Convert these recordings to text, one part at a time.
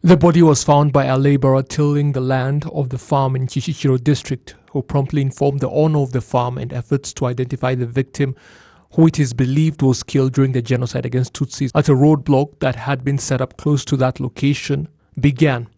The body was found by a laborer tilling the land of the farm in Kicukiro district, who promptly informed the owner of the farm, and efforts to identify the victim, who it is believed was killed during the genocide against Tutsis at a roadblock that had been set up close to that location, began.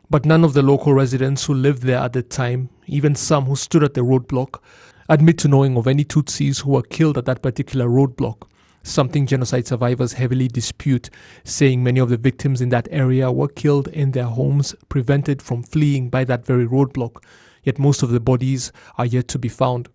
But none of the local residents who lived there at the time, even some who stood at the roadblock, admit to knowing of any Tutsis who were killed at that particular roadblock, something genocide survivors heavily dispute, saying many of the victims in that area were killed in their homes, prevented from fleeing by that very roadblock, yet most of the bodies are yet to be found.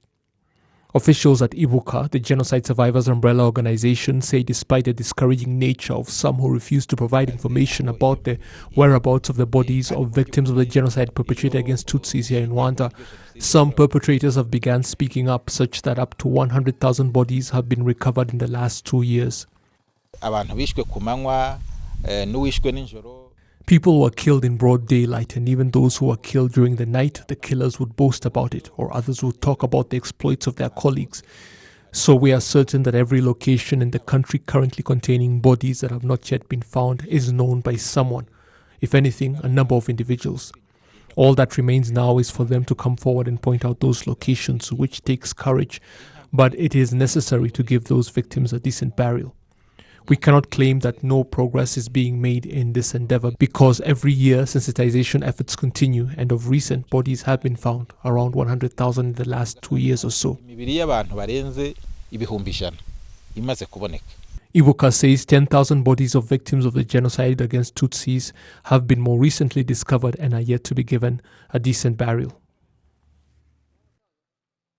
Officials at Ibuka, the genocide survivors umbrella organization, say despite the discouraging nature of some who refuse to provide information about the whereabouts of the bodies of victims of the genocide perpetrated against Tutsis here in Rwanda, some perpetrators have begun speaking up, such that up to 100,000 bodies have been recovered in the last 2 years. People were killed in broad daylight, and even those who were killed during the night, the killers would boast about it, or others would talk about the exploits of their colleagues. So we are certain that every location in the country currently containing bodies that have not yet been found is known by someone, if anything, a number of individuals. All that remains now is for them to come forward and point out those locations, which takes courage, but it is necessary to give those victims a decent burial. We cannot claim that no progress is being made in this endeavor, because every year sensitization efforts continue, and of recent bodies have been found, around 100,000 in the last 2 years or so. Ibuka says 10,000 bodies of victims of the genocide against Tutsis have been more recently discovered and are yet to be given a decent burial.